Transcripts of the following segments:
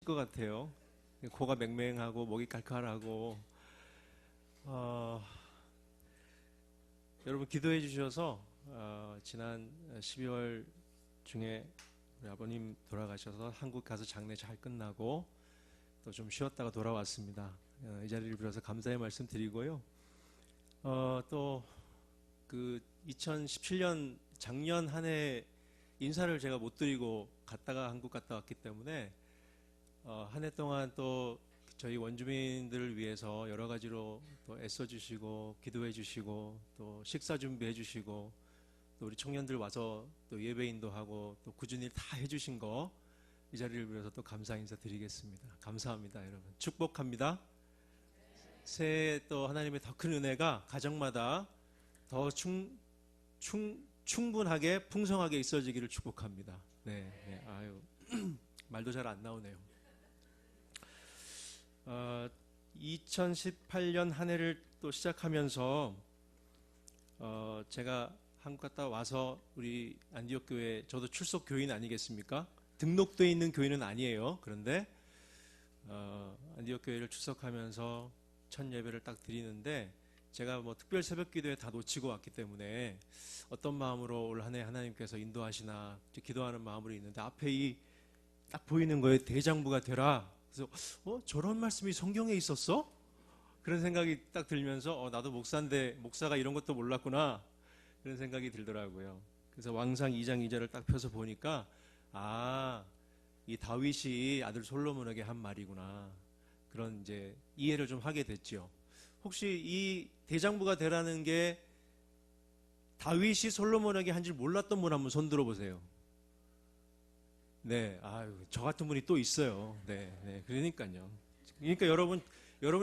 것 같아요. 코가 맹맹하고 목이 칼칼하고 여러분 기도해 주셔서 지난 12월 중에 우리 아버님 돌아가셔서 한국 가서 장례 잘 끝나고 또 좀 쉬었다가 돌아왔습니다. 이 자리를 빌어서 감사의 말씀 드리고요. 또 그 2017년 작년 한 해 인사를 제가 못 드리고 갔다가 한국 갔다 왔기 때문에 한 해 동안 또 저희 원주민들을 위해서 여러 가지로 또 애써 주시고 기도해 주시고 또 식사 준비해 주시고 또 우리 청년들 와서 또 예배 인도하고 또 꾸준히 다 해주신 거 이 자리를 빌어서 또 감사 인사 드리겠습니다. 감사합니다, 여러분. 축복합니다. 새해 또 하나님의 더 큰 은혜가 가정마다 더 충분하게 풍성하게 있어지기를 축복합니다. 네, 네. 아유 말도 잘 안 나오네요. 2018년 한 해를 또 시작하면서 제가 한국 갔다 와서 우리 안디옥 교회, 저도 출석 교인 아니겠습니까? 등록되어 있는 교인은 아니에요. 그런데 안디옥 교회를 출석하면서 첫 예배를 딱 드리는데 제가 뭐 특별 새벽 기도에 다 놓치고 왔기 때문에 어떤 마음으로 올 한 해 하나님께서 인도하시나 기도하는 마음으로 있는데 앞에 이 딱 보이는 거에 대장부가 되라. 그래서 저런 말씀이 성경에 있었어? 그런 생각이 딱 들면서 나도 목사인데 목사가 이런 것도 몰랐구나 그런 생각이 들더라고요. 그래서 왕상 2장 2절을 딱 펴서 보니까 이 다윗이 아들 솔로몬에게 한 말이구나 그런 이제 이해를 좀 하게 됐죠. 혹시 이 대장부가 되라는 게 다윗이 솔로몬에게 한 줄 몰랐던 분 한번 손 들어보세요. 네, 저 같은 분이 또 있어요. 네, 네, 그러니까요. 그러니까 여러분이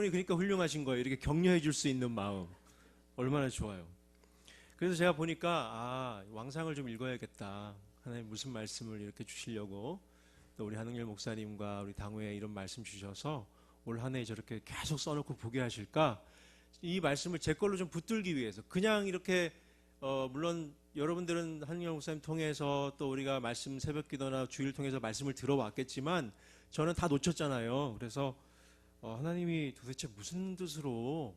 그러니까 훌륭하신 거예요. 이렇게 격려해 줄 수 있는 마음 얼마나 좋아요. 그래서 제가 보니까 왕상을 좀 읽어야겠다. 하나님 무슨 말씀을 이렇게 주시려고 또 우리 한흥열 목사님과 우리 당회에 이런 말씀 주셔서 올 한 해 저렇게 계속 써놓고 보게 하실까? 이 말씀을 제 걸로 좀 붙들기 위해서 그냥 이렇게 물론 여러분들은 한흥열 목사님 통해서 또 우리가 말씀 새벽 기도나 주일 통해서 말씀을 들어왔겠지만 저는 다 놓쳤잖아요. 그래서 하나님이 도대체 무슨 뜻으로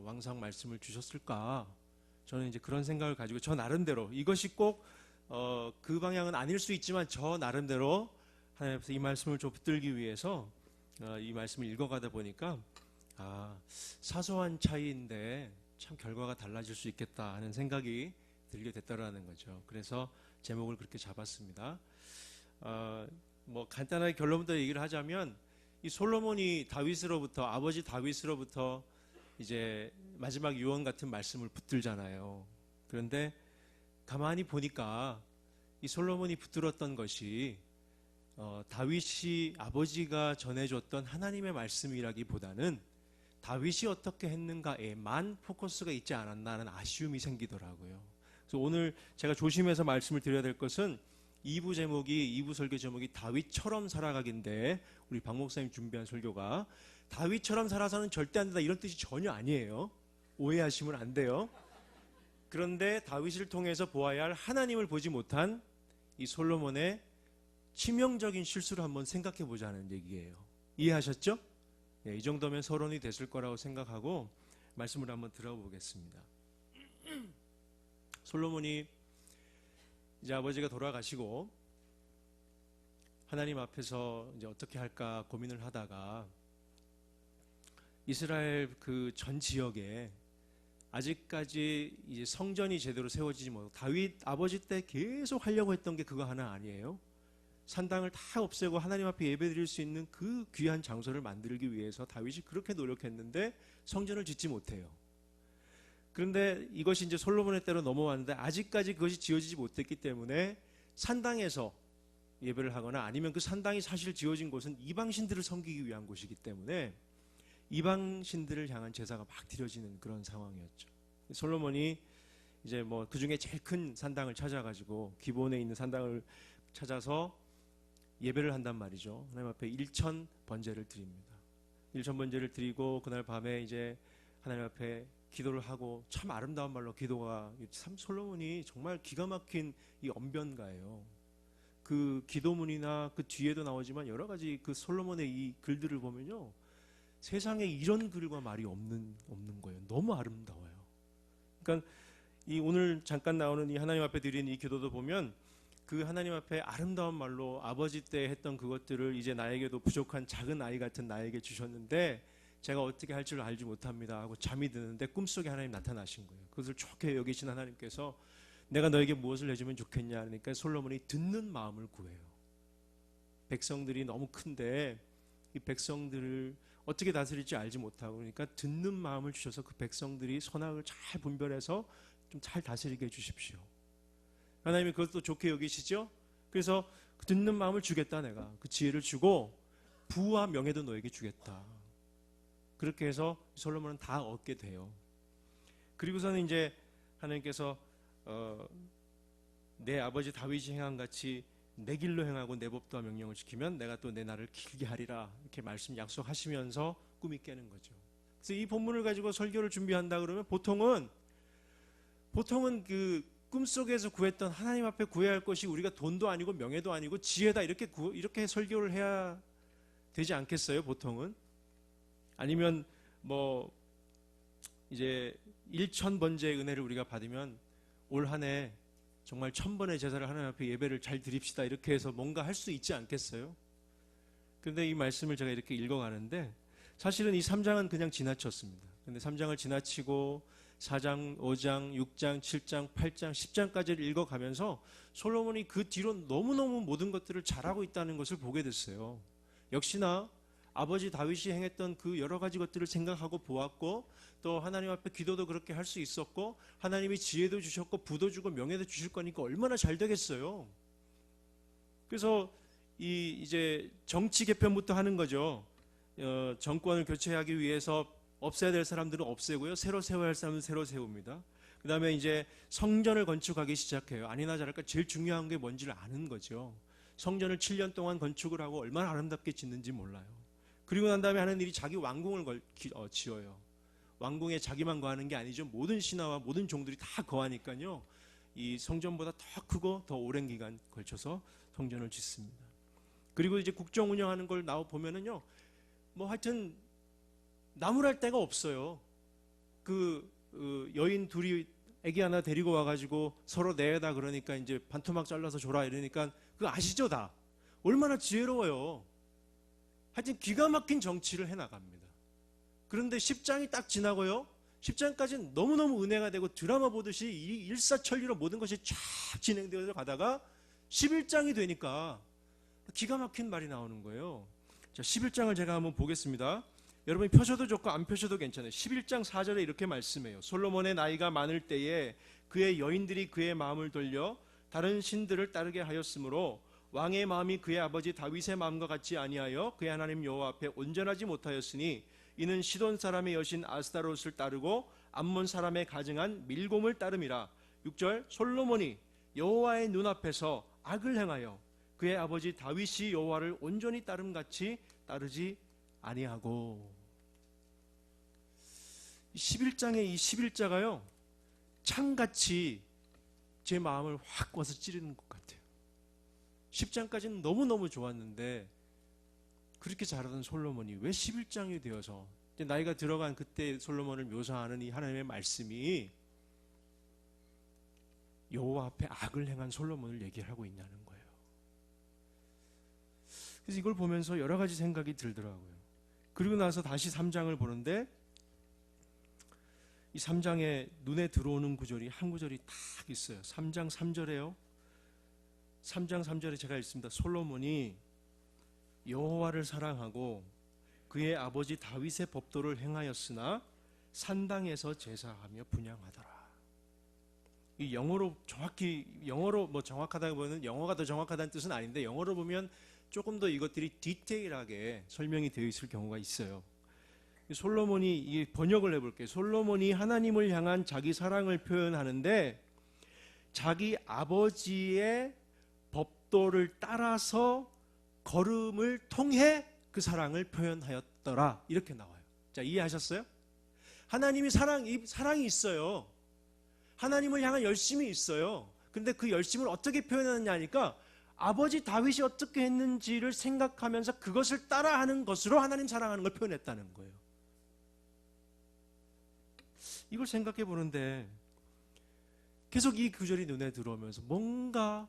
왕상 말씀을 주셨을까? 저는 이제 그런 생각을 가지고 저 나름대로 이것이 꼭 그 방향은 아닐 수 있지만 저 나름대로 하나님 앞에서 이 말씀을 좀 붙들기 위해서 이 말씀을 읽어가다 보니까 사소한 차이인데 참 결과가 달라질 수 있겠다 하는 생각이 들게 됐다라는 거죠. 그래서 제목을 그렇게 잡았습니다. 뭐 간단하게 결론부터 얘기를 하자면 이 솔로몬이 아버지 다윗으로부터 이제 마지막 유언 같은 말씀을 붙들잖아요. 그런데 가만히 보니까 이 솔로몬이 붙들었던 것이 다윗이 아버지가 전해줬던 하나님의 말씀이라기보다는 다윗이 어떻게 했는가에만 포커스가 있지 않았나 하는 아쉬움이 생기더라고요. 그래서 오늘 제가 조심해서 말씀을 드려야 될 것은 2부 설교 제목이 다윗처럼 살아가기인데 우리 박 목사님 준비한 설교가 다윗처럼 살아서는 절대 안 된다 이런 뜻이 전혀 아니에요. 오해하시면 안 돼요. 그런데 다윗을 통해서 보아야 할 하나님을 보지 못한 이 솔로몬의 치명적인 실수를 한번 생각해 보자는 얘기예요. 이해하셨죠? 네, 이 정도면 서론이 됐을 거라고 생각하고 말씀을 한번 들어보겠습니다. 솔로몬이 이제 아버지가 돌아가시고 하나님 앞에서 이제 어떻게 할까 고민을 하다가 이스라엘 그 전 지역에 아직까지 이제 성전이 제대로 세워지지 못하고 다윗 아버지 때 계속 하려고 했던 게 그거 하나 아니에요? 산당을 다 없애고 하나님 앞에 예배드릴 수 있는 그 귀한 장소를 만들기 위해서 다윗이 그렇게 노력했는데 성전을 짓지 못해요. 그런데 이것이 이제 솔로몬의 때로 넘어왔는데 아직까지 그것이 지어지지 못했기 때문에 산당에서 예배를 하거나 아니면 그 산당이 사실 지어진 곳은 이방신들을 섬기기 위한 곳이기 때문에 이방신들을 향한 제사가 막 드려지는 그런 상황이었죠. 솔로몬이 이제 뭐 그 중에 제일 큰 산당을 찾아가지고 기본에 있는 산당을 찾아서 예배를 한단 말이죠. 하나님 앞에 1천 번제를 드립니다. 1천 번제를 드리고 그날 밤에 이제 하나님 앞에 기도를 하고 참 아름다운 말로 기도가 참 솔로몬이 정말 기가 막힌 이 언변가예요. 그 기도문이나 그 뒤에도 나오지만 여러 가지 그 솔로몬의 이 글들을 보면요, 세상에 이런 글과 말이 없는 거예요. 너무 아름다워요. 그러니까 이 오늘 잠깐 나오는 이 하나님 앞에 드린 이 기도도 보면 그 하나님 앞에 아름다운 말로 아버지 때 했던 그것들을 이제 나에게도 부족한 작은 아이 같은 나에게 주셨는데 제가 어떻게 할 줄 알지 못합니다 하고 잠이 드는데 꿈속에 하나님 나타나신 거예요. 그것을 좋게 여기신 하나님께서 내가 너에게 무엇을 해주면 좋겠냐 하니까 솔로몬이 듣는 마음을 구해요. 백성들이 너무 큰데 이 백성들을 어떻게 다스릴지 알지 못하고, 그러니까 듣는 마음을 주셔서 그 백성들이 선악을 잘 분별해서 좀 잘 다스리게 해주십시오. 하나님이 그것도 좋게 여기시죠. 그래서 듣는 마음을 주겠다, 내가 그 지혜를 주고 부와 명예도 너에게 주겠다. 그렇게 해서 솔로몬은 다 얻게 돼요. 그리고서는 이제 하나님께서 내 아버지 다윗이 행한 같이 내 길로 행하고 내 법도와 명령을 지키면 내가 또 내 날을 길게 하리라, 이렇게 말씀 약속하시면서 꿈이 깨는 거죠. 그래서 이 본문을 가지고 설교를 준비한다 그러면 보통은 그 꿈속에서 구했던 하나님 앞에 구해야 할 것이 우리가 돈도 아니고 명예도 아니고 지혜다, 이렇게 설교를 해야 되지 않겠어요? 보통은. 아니면 뭐 이제 1000번째의 은혜를 우리가 받으면 올 한 해 정말 1000번의 제사를 하나님 앞에 예배를 잘 드립시다, 이렇게 해서 뭔가 할 수 있지 않겠어요? 그런데 이 말씀을 제가 이렇게 읽어가는데 사실은 이 3장은 그냥 지나쳤습니다. 근데 3장을 지나치고 4장, 5장, 6장, 7장, 8장, 10장까지를 읽어가면서 솔로몬이 그 뒤로 너무너무 모든 것들을 잘하고 있다는 것을 보게 됐어요. 역시나 아버지 다윗이 행했던 그 여러 가지 것들을 생각하고 보았고, 또 하나님 앞에 기도도 그렇게 할 수 있었고, 하나님이 지혜도 주셨고 부도 주고 명예도 주실 거니까 얼마나 잘 되겠어요. 그래서 이제 정치 개편부터 하는 거죠. 정권을 교체하기 위해서 없애야 될 사람들은 없애고요, 새로 세워야 할 사람은 새로 세웁니다. 그 다음에 이제 성전을 건축하기 시작해요. 아니나 다를까 제일 중요한 게 뭔지를 아는 거죠. 성전을 7년 동안 건축을 하고 얼마나 아름답게 짓는지 몰라요. 그리고 난 다음에 하는 일이 자기 왕궁을 지어요. 왕궁에 자기만 거하는 게 아니죠. 모든 신하와 모든 종들이 다 거하니까요, 이 성전보다 더 크고 더 오랜 기간 걸쳐서 성전을 짓습니다. 그리고 이제 국정 운영하는 걸 보면은요, 뭐 하여튼 나무랄 데가 없어요. 여인 둘이 애기 하나 데리고 와가지고 서로 내다 그러니까 이제 반토막 잘라서 줘라 이러니까 그거 아시죠? 다 얼마나 지혜로워요. 하여튼 기가 막힌 정치를 해나갑니다. 그런데 10장이 딱 지나고요, 10장까지는 너무너무 은혜가 되고 드라마 보듯이 일사천리로 모든 것이 쫙 진행되어서 가다가 11장이 되니까 기가 막힌 말이 나오는 거예요. 자, 11장을 제가 한번 보겠습니다. 여러분이 펴셔도 좋고 안 펴셔도 괜찮아요. 11장 4절에 이렇게 말씀해요. 솔로몬의 나이가 많을 때에 그의 여인들이 그의 마음을 돌려 다른 신들을 따르게 하였으므로 왕의 마음이 그의 아버지 다윗의 마음과 같이 아니하여 그의 하나님 여호와 앞에 온전하지 못하였으니 이는 시돈 사람의 여신 아스타롯을 따르고 암몬 사람의 가증한 밀곰을 따름이라. 6절 솔로몬이 여호와의 눈앞에서 악을 행하여 그의 아버지 다윗이 여호와를 온전히 따름같이 따르지 아니하고. 11장의 이 11자가요, 창같이 제 마음을 확 꿔서 찌르는 것 같아요. 10장까지는 너무너무 좋았는데 그렇게 잘하던 솔로몬이 왜 11장이 되어서 나이가 들어간 그때 솔로몬을 묘사하는 이 하나님의 말씀이 여호와 앞에 악을 행한 솔로몬을 얘기하고 있냐는 거예요. 그래서 이걸 보면서 여러 가지 생각이 들더라고요. 그리고 나서 다시 3장을 보는데 이 3장에 눈에 들어오는 구절이 한 구절이 딱 있어요. 3장 3절에요. 3장 3절에 제가 읽습니다. 솔로몬이 여호와를 사랑하고 그의 아버지 다윗의 법도를 행하였으나 산당에서 제사하며 분향하더라. 이 영어로 뭐 정확하다고 보면 영어가 더 정확하다는 뜻은 아닌데, 영어로 보면 조금 더 이것들이 디테일하게 설명이 되어 있을 경우가 있어요. 솔로몬이 이 번역을 해볼게요. 솔로몬이 하나님을 향한 자기 사랑을 표현하는데 자기 아버지의 법도를 따라서 걸음을 통해 그 사랑을 표현하였더라, 이렇게 나와요. 자, 이해하셨어요? 하나님이 사랑이 있어요. 하나님을 향한 열심이 있어요. 근데 그 열심을 어떻게 표현하느냐 하니까 아버지 다윗이 어떻게 했는지를 생각하면서 그것을 따라하는 것으로 하나님 사랑하는 걸 표현했다는 거예요. 이걸 생각해 보는데 계속 이 구절이 눈에 들어오면서 뭔가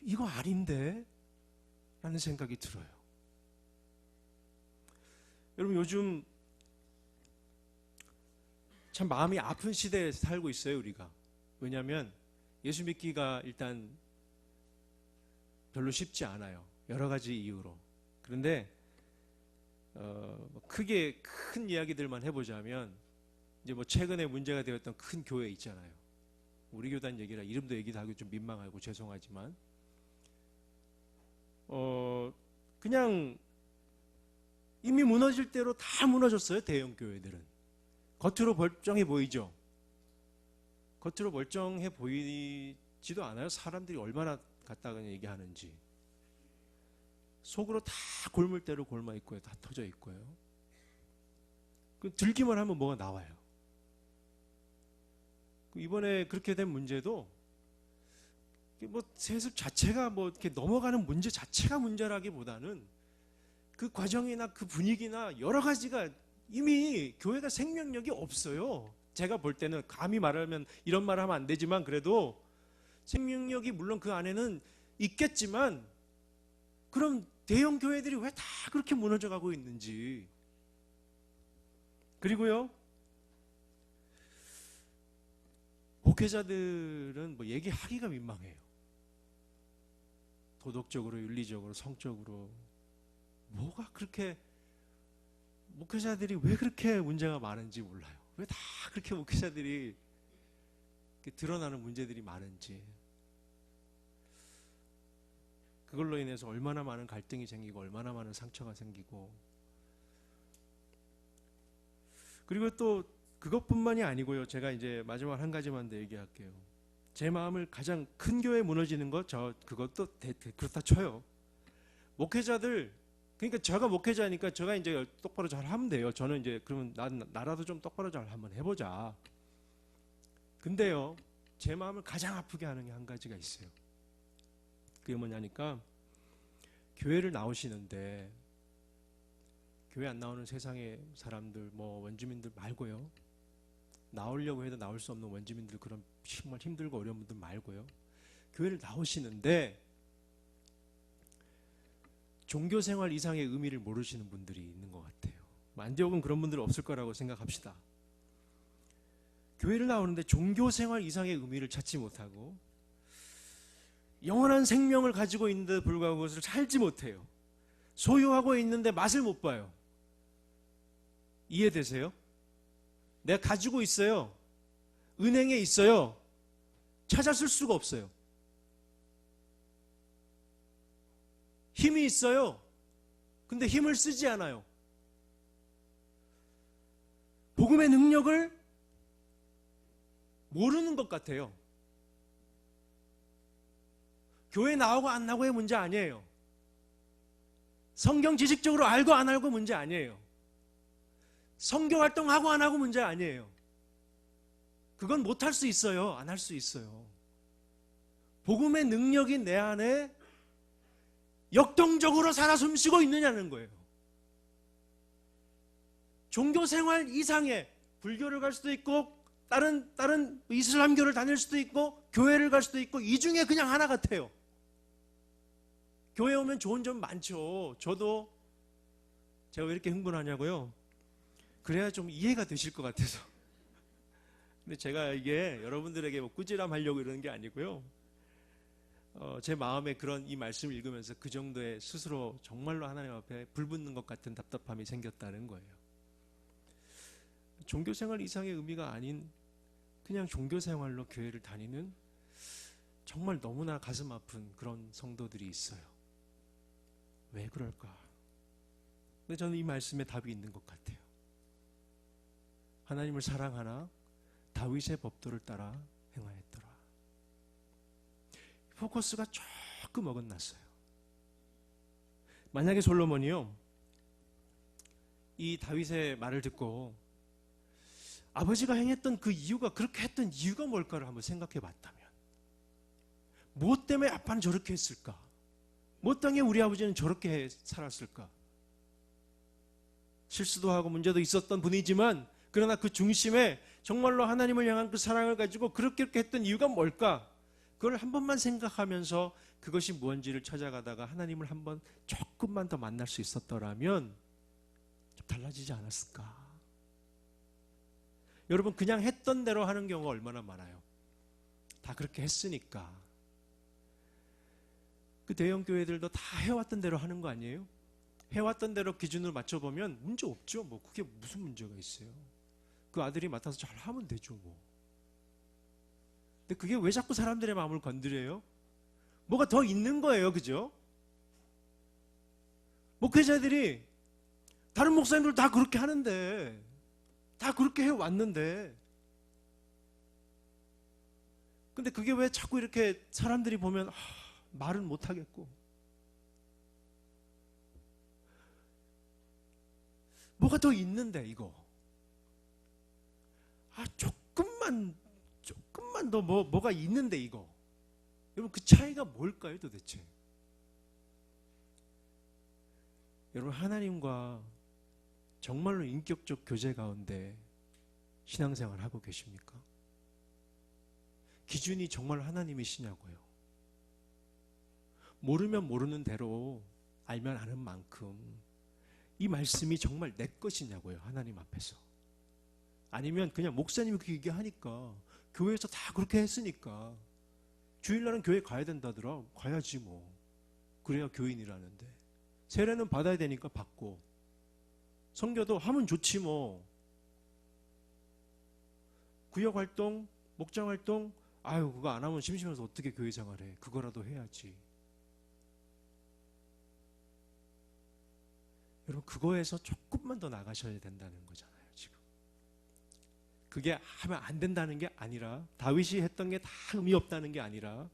이거 아닌데? 라는 생각이 들어요. 여러분, 요즘 참 마음이 아픈 시대에 살고 있어요, 우리가. 왜냐하면 예수 믿기가 일단 별로 쉽지 않아요. 여러 가지 이유로. 그런데 크게 큰 이야기들만 해보자면 이제 뭐 최근에 문제가 되었던 큰 교회 있잖아요. 우리 교단 얘기라 이름도 얘기도 하기 좀 민망하고 죄송하지만 그냥 이미 무너질 대로 다 무너졌어요. 대형 교회들은 겉으로 멀쩡해 보이죠. 겉으로 멀쩡해 보이지도 않아요. 사람들이 얼마나 갖다가 얘기하는지. 속으로 다 골물대로 골마 있고요. 다 터져 있고요. 들기만 하면 뭐가 나와요. 이번에 그렇게 된 문제도 뭐 세습 자체가 뭐 이렇게 넘어가는 문제 자체가 문제라기보다는 그 과정이나 그 분위기나 여러 가지가 이미 교회가 생명력이 없어요. 제가 볼 때는 감히 말하면 이런 말 하면 안 되지만 그래도 생명력이 물론 그 안에는 있겠지만 그럼 대형 교회들이 왜 다 그렇게 무너져 가고 있는지. 그리고요, 목회자들은 뭐 얘기하기가 민망해요. 도덕적으로, 윤리적으로, 성적으로 뭐가 그렇게 목회자들이 왜 그렇게 문제가 많은지 몰라요. 왜 다 그렇게 목회자들이 드러나는 문제들이 많은지. 그걸로 인해서 얼마나 많은 갈등이 생기고 얼마나 많은 상처가 생기고. 그리고 또 그것뿐만이 아니고요. 제가 이제 마지막 한 가지만 더 얘기할게요. 제 마음을 가장 큰 교회 무너지는 것, 그것도 그렇다 쳐요. 목회자들, 그러니까 제가 목회자니까 제가 이제 똑바로 잘 하면 돼요. 저는 이제 그러면 나라도 좀 똑바로 잘 한번 해보자. 근데요, 제 마음을 가장 아프게 하는 게 한 가지가 있어요. 그게 뭐냐니까 교회를 나오시는데 교회 안 나오는 세상의 사람들, 뭐 원주민들 말고요. 나오려고 해도 나올 수 없는 원주민들, 그런 정말 힘들고 어려운 분들 말고요. 교회를 나오시는데 종교생활 이상의 의미를 모르시는 분들이 있는 것 같아요. 안디옥은 그런 분들 없을 거라고 생각합시다. 교회를 나오는데 종교생활 이상의 의미를 찾지 못하고 영원한 생명을 가지고 있는데 불구하고 그것을 살지 못해요. 소유하고 있는데 맛을 못 봐요. 이해되세요? 내가 가지고 있어요. 은행에 있어요. 찾았을 수가 없어요. 힘이 있어요. 근데 힘을 쓰지 않아요. 복음의 능력을 모르는 것 같아요. 교회 나오고 안 나오고의 문제 아니에요. 성경 지식적으로 알고 안 알고 문제 아니에요. 성경 활동하고 안 하고 문제 아니에요. 그건 못할 수 있어요. 안 할 수 있어요. 복음의 능력이 내 안에 역동적으로 살아 숨쉬고 있느냐는 거예요. 종교생활 이상의 불교를 갈 수도 있고 다른 이슬람교를 다닐 수도 있고 교회를 갈 수도 있고 이 중에 그냥 하나 같아요. 교회 오면 좋은 점 많죠. 저도 제가 왜 이렇게 흥분하냐고요? 그래야 좀 이해가 되실 것 같아서. 근데 제가 이게 여러분들에게 뭐 꾸지람하려고 이러는 게 아니고요. 제 마음에 그런 이 말씀을 읽으면서 그 정도의 스스로 정말로 하나님 앞에 불붙는 것 같은 답답함이 생겼다는 거예요. 종교생활 이상의 의미가 아닌 그냥 종교생활로 교회를 다니는 정말 너무나 가슴 아픈 그런 성도들이 있어요. 왜 그럴까? 근데 저는 이 말씀에 답이 있는 것 같아요. 하나님을 사랑하나 다윗의 법도를 따라 행하였더라. 포커스가 조금 어긋났어요. 만약에 솔로몬이요, 이 다윗의 말을 듣고 아버지가 행했던 그 이유가, 그렇게 했던 이유가 뭘까를 한번 생각해 봤다면, 무엇 때문에 아빠는 저렇게 했을까? 무엇 때문에 우리 아버지는 저렇게 살았을까? 실수도 하고 문제도 있었던 분이지만 그러나 그 중심에 정말로 하나님을 향한 그 사랑을 가지고 그렇게 했던 이유가 뭘까? 그걸 한 번만 생각하면서 그것이 무엇인지를 찾아가다가 하나님을 한번 조금만 더 만날 수 있었더라면 좀 달라지지 않았을까? 여러분, 그냥 했던 대로 하는 경우가 얼마나 많아요. 다 그렇게 했으니까. 그 대형 교회들도 다 해왔던 대로 하는 거 아니에요? 해왔던 대로 기준으로 맞춰보면 문제 없죠. 뭐 그게 무슨 문제가 있어요. 그 아들이 맡아서 잘 하면 되죠 뭐. 근데 그게 왜 자꾸 사람들의 마음을 건드려요? 뭐가 더 있는 거예요, 그죠? 목회자들이 다른 목사님들 다 그렇게 하는데, 다 그렇게 해왔는데, 근데 그게 왜 자꾸 이렇게 사람들이 보면 말은 못하겠고, 뭐가 더 있는데 이거 조금만 더 뭐가 있는데 이거. 여러분, 그 차이가 뭘까요 도대체? 여러분, 하나님과 정말로 인격적 교제 가운데 신앙생활 하고 계십니까? 기준이 정말 하나님이시냐고요? 모르면 모르는 대로 알면 아는 만큼 이 말씀이 정말 내 것이냐고요, 하나님 앞에서. 아니면 그냥 목사님이 그렇게 얘기하니까, 교회에서 다 그렇게 했으니까 주일날은 교회 가야 된다더라. 가야지 뭐. 그래야 교인이라는데. 세례는 받아야 되니까 받고, 선교도 하면 좋지 뭐. 구역활동, 목장활동, 아유 그거 안 하면 심심해서 어떻게 교회 생활해. 그거라도 해야지. 여러분, 그거에서 조금만 더 나가셔야 된다는 거잖아요, 지금. 그게 하면 안 된다는 게 아니라, 다윗이 했던 게 다 의미 없다는 게 아니라,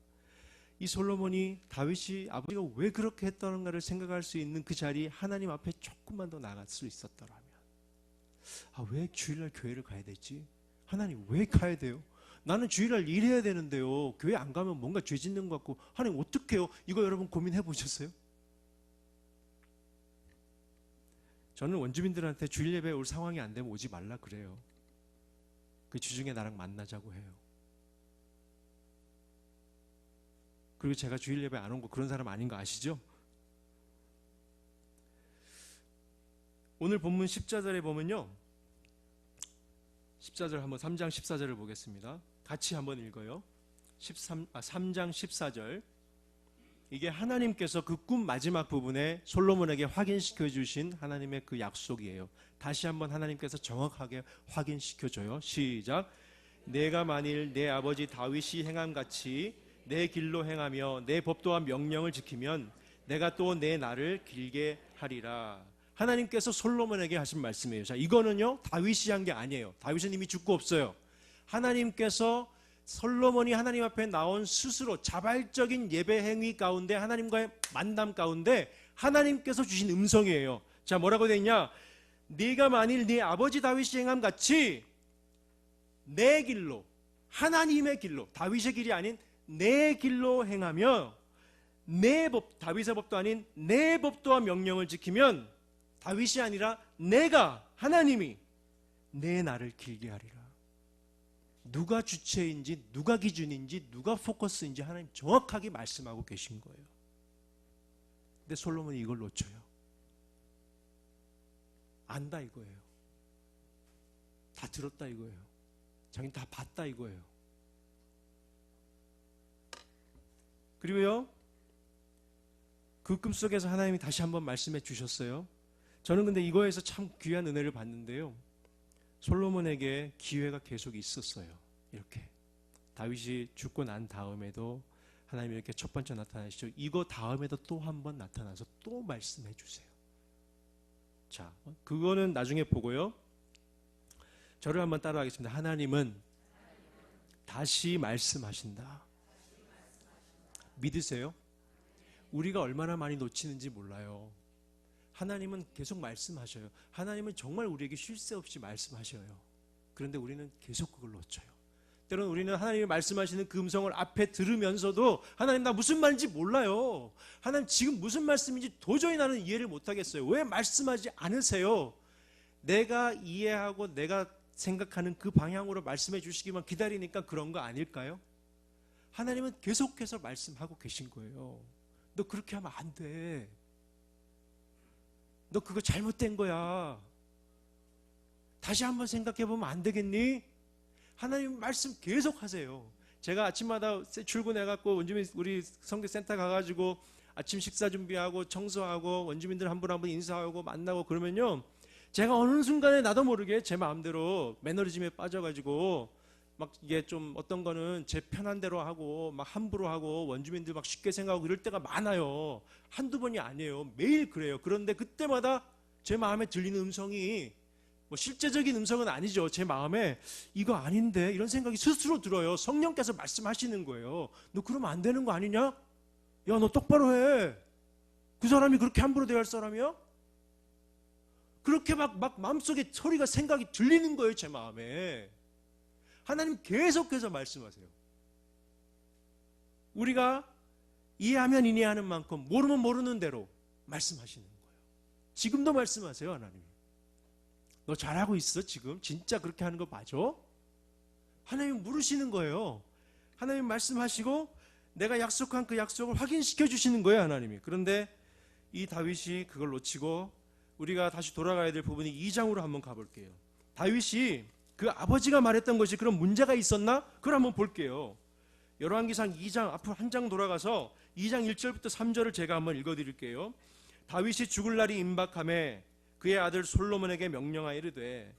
이 솔로몬이 다윗이 아버지가 왜 그렇게 했다는가를 생각할 수 있는 그 자리, 하나님 앞에 조금만 더 나갈 수 있었더라면, 왜 주일날 교회를 가야 되지? 하나님 왜 가야 돼요? 나는 주일날 일해야 되는데요. 교회 안 가면 뭔가 죄 짓는 것 같고, 하나님 어떡해요? 이거 여러분 고민해 보셨어요? 저는 원주민들한테 주일 예배에 올 상황이 안 되면 오지 말라 그래요. 그 주중에 나랑 만나자고 해요. 그리고 제가 주일 예배 안 온 거 그런 사람 아닌 거 아시죠? 오늘 본문 10절에 보면요, 14절 한번 3장 14절을 보겠습니다. 같이 한번 읽어요. 3장 14절. 이게 하나님께서 그 꿈 마지막 부분에 솔로몬에게 확인시켜 주신 하나님의 그 약속이에요. 다시 한번 하나님께서 정확하게 확인시켜 줘요. 시작. 내가 만일 내 아버지 다윗이 행함같이 내 길로 행하며 내 법도와 명령을 지키면 내가 또 내 날을 길게 하리라. 하나님께서 솔로몬에게 하신 말씀이에요. 자, 이거는요 다윗이 한 게 아니에요. 다윗은 이미 죽고 없어요. 하나님께서 솔로몬이 하나님 앞에 나온 스스로 자발적인 예배 행위 가운데, 하나님과의 만남 가운데 하나님께서 주신 음성이에요. 자, 뭐라고 되어 있냐? 네가 만일 네 아버지 다윗이 행함같이 내 길로, 하나님의 길로, 다윗의 길이 아닌 내 길로 행하며 내 법, 다윗의 법도 아닌 내 법도와 명령을 지키면, 다윗이 아니라 내가, 하나님이 내 날을 길게 하리라. 누가 주체인지, 누가 기준인지, 누가 포커스인지 하나님 정확하게 말씀하고 계신 거예요. 근데 솔로몬이 이걸 놓쳐요. 안다 이거예요. 다 들었다 이거예요. 자기는 다 봤다 이거예요. 그리고요, 그 꿈속에서 하나님이 다시 한번 말씀해 주셨어요. 저는 근데 이거에서 참 귀한 은혜를 받는데요, 솔로몬에게 기회가 계속 있었어요. 이렇게 다윗이 죽고 난 다음에도 하나님이 이렇게 첫 번째 나타나시죠. 이거 다음에도 또 한 번 나타나서 또 말씀해 주세요. 자, 그거는 나중에 보고요, 저를 한번 따라하겠습니다. 하나님은 다시 말씀하신다. 믿으세요? 우리가 얼마나 많이 놓치는지 몰라요. 하나님은 계속 말씀하셔요. 하나님은 정말 우리에게 쉴 새 없이 말씀하셔요. 그런데 우리는 계속 그걸 놓쳐요. 때로는 우리는 하나님이 말씀하시는 그 음성을 앞에 들으면서도 하나님 나 무슨 말인지 몰라요. 하나님 지금 무슨 말씀인지 도저히 나는 이해를 못하겠어요. 왜 말씀하지 않으세요? 내가 이해하고 내가 생각하는 그 방향으로 말씀해 주시기만 기다리니까 그런 거 아닐까요? 하나님은 계속해서 말씀하고 계신 거예요. 너 그렇게 하면 안 돼. 너 그거 잘못된 거야. 다시 한번 생각해 보면 안 되겠니? 하나님 말씀 계속 하세요. 제가 아침마다 출근해갖고 원주민 우리 성교센터 가가지고 아침 식사 준비하고 청소하고 원주민들 한 분 한 분 인사하고 만나고 그러면요, 제가 어느 순간에 나도 모르게 제 마음대로 매너리즘에 빠져가지고 막 이게 좀 어떤 거는 제 편한 대로 하고 막 함부로 하고 원주민들 막 쉽게 생각하고 이럴 때가 많아요. 한두 번이 아니에요. 매일 그래요. 그런데 그때마다 제 마음에 들리는 음성이 뭐 실제적인 음성은 아니죠. 제 마음에 이거 아닌데 이런 생각이 스스로 들어요. 성령께서 말씀하시는 거예요. 너 그러면 안 되는 거 아니냐? 야, 너 똑바로 해. 그 사람이 그렇게 함부로 대할 사람이야? 그렇게 막 마음속에 소리가 생각이 들리는 거예요. 제 마음에. 하나님 계속해서 말씀하세요. 우리가 이해하면 이해하는 만큼 모르면 모르는 대로 말씀하시는 거예요. 지금도 말씀하세요. 하나님 너 잘하고 있어 지금? 진짜 그렇게 하는 거 맞아? 하나님 물으시는 거예요. 하나님 말씀하시고 내가 약속한 그 약속을 확인시켜 주시는 거예요. 하나님이. 그런데 이 다윗이 그걸 놓치고 우리가 다시 돌아가야 될 부분이 2장으로 한번 가볼게요. 다윗이 그 아버지가 말했던 것이 그런 문제가 있었나? 그걸 한번 볼게요. 열왕기상 2장 앞으로 한 장 돌아가서 2장 1절부터 3절을 제가 한번 읽어드릴게요. 다윗이 죽을 날이 임박함에 그의 아들 솔로몬에게 명령하여 이르되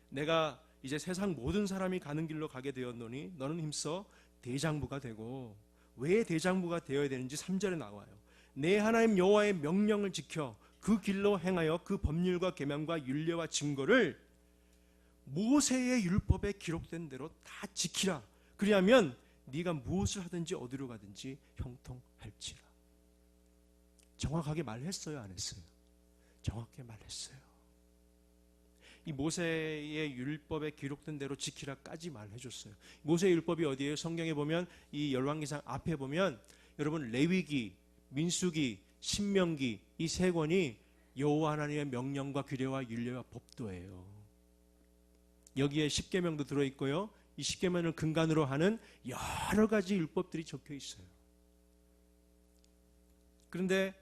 내가 이제 세상 모든 사람이 가는 길로 가게 되었노니 너는 힘써 대장부가 되고 왜 대장부가 되어야 되는지 3절에 나와요. 내 하나님 여호와의 명령을 지켜 그 길로 행하여 그 법률과 계명과 율례와 증거를 모세의 율법에 기록된 대로 다 지키라. 그리하면 네가 무엇을 하든지 어디로 가든지 형통할지라. 정확하게 말했어요, 안 했어요? 정확하게 말했어요. 이 모세의 율법에 기록된 대로 지키라까지 말해줬어요. 모세의 율법이 어디에요? 성경에 보면 이 열왕기상 앞에 보면 여러분 레위기, 민수기, 신명기 이 세 권이 여호와 하나님의 명령과 규례와 율례와 법도예요. 여기에 십계명도 들어있고요. 이 십계명을 근간으로 하는 여러 가지 율법들이 적혀 있어요. 그런데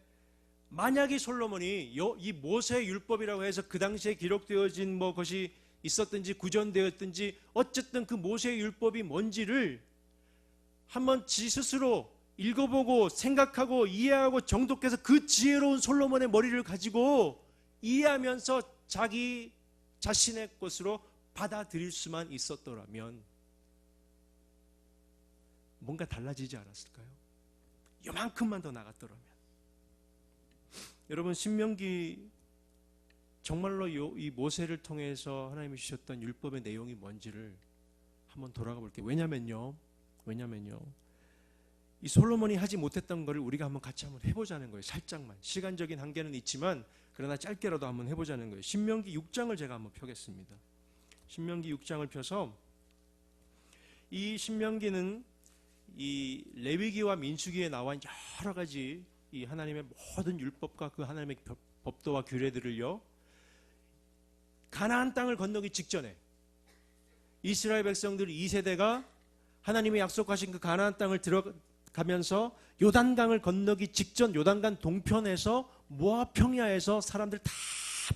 만약에 솔로몬이 이 모세의 율법이라고 해서 그 당시에 기록되어진 뭐 것이 있었든지 구전되었든지 어쨌든 그 모세의 율법이 뭔지를 한번 지 스스로 읽어보고 생각하고 이해하고 정독해서 그 지혜로운 솔로몬의 머리를 가지고 이해하면서 자기 자신의 것으로 받아들일 수만 있었더라면 뭔가 달라지지 않았을까요? 요만큼만 더 나갔더라면. 여러분 신명기 정말로 이 모세를 통해서 하나님이 주셨던 율법의 내용이 뭔지를 한번 돌아가 볼게요. 왜냐면요 이 솔로몬이 하지 못했던 것을 우리가 한번 같이 한번 해보자는 거예요. 살짝만. 시간적인 한계는 있지만 그러나 짧게라도 한번 해보자는 거예요. 신명기 6장을 제가 한번 펴겠습니다. 신명기 6장을 펴서 이 신명기는 이 레위기와 민수기에 나와 여러 가지 이 하나님의 모든 율법과 그 하나님의 법도와 규례들을요 가나안 땅을 건너기 직전에 이스라엘 백성들 2세대가 하나님이 약속하신 그 가나안 땅을 들어가면서 요단강을 건너기 직전 요단강 동편에서 모압 평야에서 사람들 다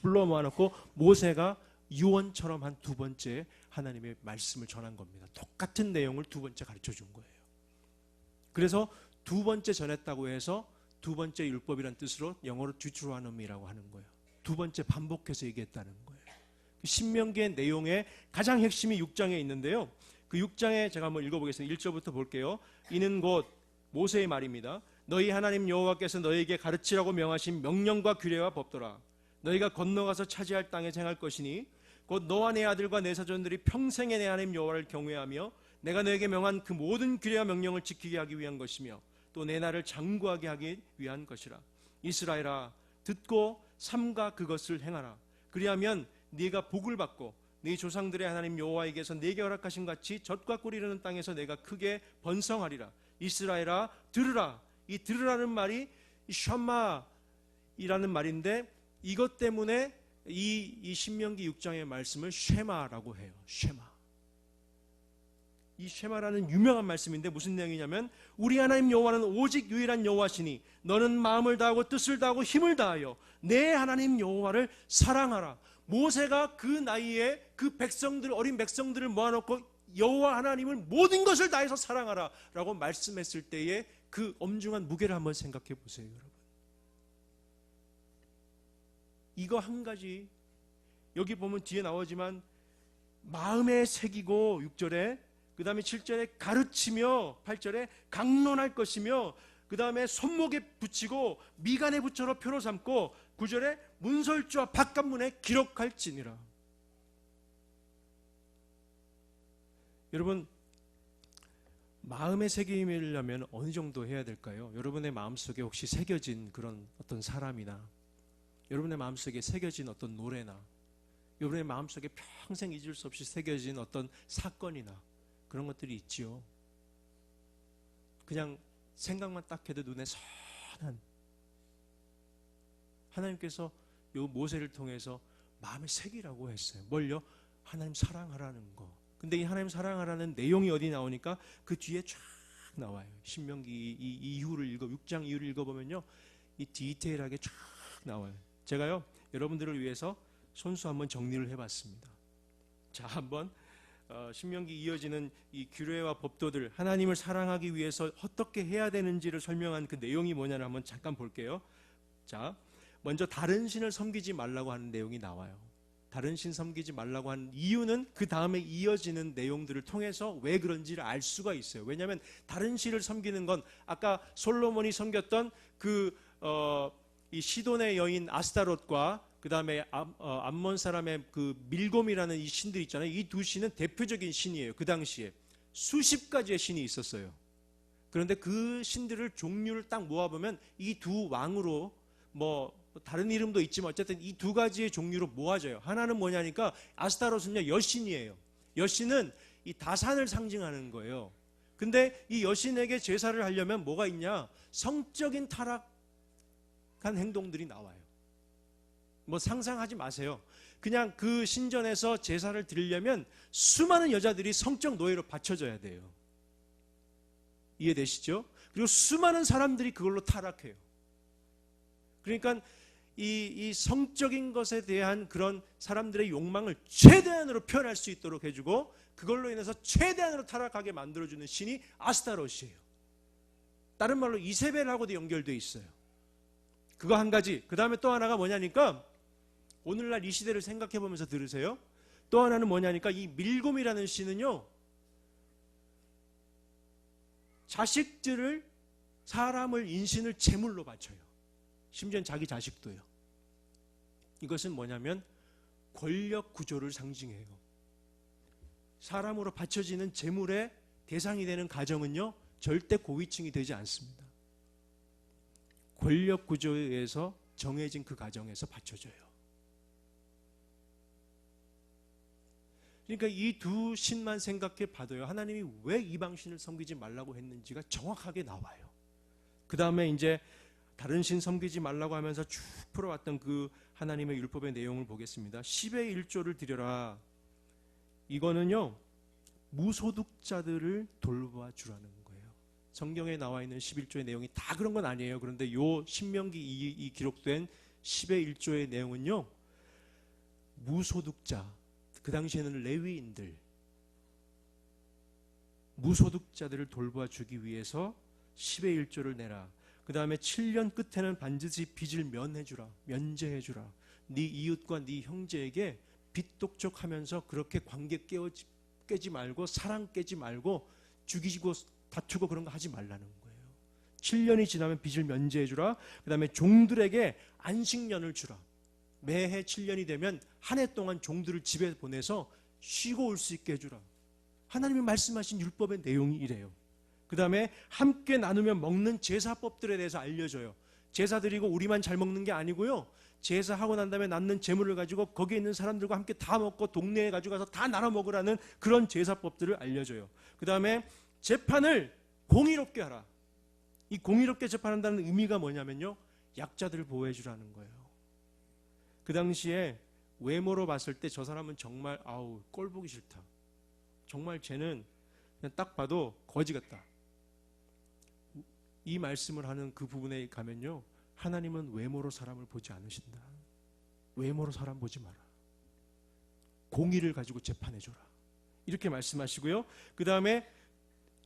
불러 모아놓고 모세가 유언처럼 한 두 번째 하나님의 말씀을 전한 겁니다. 똑같은 내용을 두 번째 가르쳐 준 거예요. 그래서 두 번째 전했다고 해서 두 번째 율법이란 뜻으로 영어로 듀트로노미라고 하는 거예요. 두 번째 반복해서 얘기했다는 거예요. 신명기의 내용의 가장 핵심이 6장에 있는데요. 그 6장에 제가 한번 읽어보겠습니다. 1절부터 볼게요. 이는 곧 모세의 말입니다. 너희 하나님 여호와께서 너희에게 가르치라고 명하신 명령과 규례와 법도라. 너희가 건너가서 차지할 땅에 행할 것이니 곧 너와 내 아들과 내 사촌들이 평생에 내 하나님 여호와를 경외하며 내가 너에게 명한 그 모든 규례와 명령을 지키게 하기 위한 것이며 또 내 나를 장구하게 하기 위한 것이라. 이스라엘아 듣고 삼가 그것을 행하라. 그리하면 네가 복을 받고 네 조상들의 하나님 여호와에게서 내게 허락하신 같이 젖과 꿀이 흐르는 땅에서 내가 크게 번성하리라. 이스라엘아 들으라. 이 들으라는 말이 샤마이라는 말인데 이것 때문에 이 신명기 6장의 말씀을 쉐마라고 해요. 쉐마. 이 쉐마라는 유명한 말씀인데 무슨 내용이냐면 우리 하나님 여호와는 오직 유일한 여호와시니 너는 마음을 다하고 뜻을 다하고 힘을 다하여 내 하나님 여호와를 사랑하라. 모세가 그 나이에 그 백성들 어린 백성들을 모아놓고 여호와 하나님을 모든 것을 다해서 사랑하라 라고 말씀했을 때에 그 엄중한 무게를 한번 생각해 보세요. 여러분, 이거 한 가지 여기 보면 뒤에 나오지만 마음에 새기고 6절에 그 다음에 7절에 가르치며 8절에 강론할 것이며 그 다음에 손목에 붙이고 미간에 붙여서 표로 삼고 9절에 문설주와 바깥문에 기록할지니라. 여러분, 마음에 새기려면 어느 정도 해야 될까요? 여러분의 마음속에 혹시 새겨진 그런 어떤 사람이나 여러분의 마음속에 새겨진 어떤 노래나 여러분의 마음속에 평생 잊을 수 없이 새겨진 어떤 사건이나 그런 것들이 있지요. 그냥 생각만 딱 해도 눈에 선한 하나님께서 요 모세를 통해서 마음에 새기라고 했어요. 뭘요? 하나님 사랑하라는 거. 근데 이 하나님 사랑하라는 내용이 어디 나오니까 그 뒤에 쫙 나와요. 신명기 이 이후를 6장 이후를 읽어보면요, 이 디테일하게 쫙 나와요. 제가요 여러분들을 위해서 손수 한번 정리를 해봤습니다. 자, 한번 신명기 이어지는 이 규례와 법도들, 하나님을 사랑하기 위해서 어떻게 해야 되는지를 설명한 그 내용이 뭐냐를 한번 잠깐 볼게요. 자, 먼저 다른 신을 섬기지 말라고 하는 내용이 나와요. 다른 신 섬기지 말라고 하는 이유는 그 다음에 이어지는 내용들을 통해서 왜 그런지를 알 수가 있어요. 왜냐하면 다른 신을 섬기는 건 아까 솔로몬이 섬겼던 이 시돈의 여인 아스타롯과 그 다음에 암몬 사람의 그 밀곰이라는 이 신들 있잖아요. 이 두 신은 대표적인 신이에요. 그 당시에 수십 가지의 신이 있었어요. 그런데 그 신들을 종류를 딱 모아보면 이 두 왕으로 뭐 다른 이름도 있지만 어쨌든 이 두 가지의 종류로 모아져요. 하나는 뭐냐니까 아스타롯은요 여신이에요. 여신은 이 다산을 상징하는 거예요. 근데 이 여신에게 제사를 하려면 뭐가 있냐? 성적인 타락한 행동들이 나와요. 뭐 상상하지 마세요. 그냥 그 신전에서 제사를 드리려면 수많은 여자들이 성적 노예로 바쳐져야 돼요. 이해되시죠? 그리고 수많은 사람들이 그걸로 타락해요. 그러니까 이 성적인 것에 대한 그런 사람들의 욕망을 최대한으로 표현할 수 있도록 해주고 그걸로 인해서 최대한으로 타락하게 만들어주는 신이 아스타롯이에요. 다른 말로 이세벨하고도 연결되어 있어요. 그거 한 가지. 그 다음에 또 하나가 뭐냐니까 오늘날 이 시대를 생각해 보면서 들으세요. 또 하나는 뭐냐니까 이 밀곰이라는 신은요, 자식들을 사람을 인신을 제물로 바쳐요. 심지어는 자기 자식도요. 이것은 뭐냐면 권력 구조를 상징해요. 사람으로 바쳐지는 제물의 대상이 되는 가정은요 절대 고위층이 되지 않습니다. 권력 구조에 의해서 정해진 그 가정에서 바쳐져요. 그러니까 이 두 신만 생각해 봐도요, 하나님이 왜 이방신을 섬기지 말라고 했는지가 정확하게 나와요. 그 다음에 이제 다른 신 섬기지 말라고 하면서 쭉 풀어왔던 그 하나님의 율법의 내용을 보겠습니다. 10의 1조를 드려라. 이거는요 무소득자들을 돌봐주라는 거예요. 성경에 나와 있는 11조의 내용이 다 그런 건 아니에요. 그런데 요 신명기 이 기록된 10의 1조의 내용은요, 무소득자, 그 당시에는 레위인들, 무소득자들을 돌봐주기 위해서 10의 1조를 내라. 그 다음에 7년 끝에는 반드시 빚을 면제해주라. 네 이웃과 네 형제에게 빚독촉하면서 그렇게 관계 깨지 말고 사랑 깨지 말고 죽이고 다투고 그런 거 하지 말라는 거예요. 7년이 지나면 빚을 면제해주라. 그 다음에 종들에게 안식년을 주라. 매해 7년이 되면 한 해 동안 종들을 집에 보내서 쉬고 올 수 있게 해주라. 하나님이 말씀하신 율법의 내용이 이래요. 그 다음에 함께 나누며 먹는 제사법들에 대해서 알려줘요. 제사 드리고 우리만 잘 먹는 게 아니고요. 제사하고 난 다음에 남는 재물을 가지고 거기에 있는 사람들과 함께 다 먹고 동네에 가지고 가서 다 나눠 먹으라는 그런 제사법들을 알려줘요. 그 다음에 재판을 공의롭게 하라. 이 공의롭게 재판한다는 의미가 뭐냐면요, 약자들을 보호해 주라는 거예요. 그 당시에 외모로 봤을 때 저 사람은 정말 아우 꼴 보기 싫다, 정말 쟤는 그냥 딱 봐도 거지 같다, 이 말씀을 하는 그 부분에 가면요, 하나님은 외모로 사람을 보지 않으신다. 외모로 사람 보지 마라. 공의를 가지고 재판해줘라. 이렇게 말씀하시고요. 그 다음에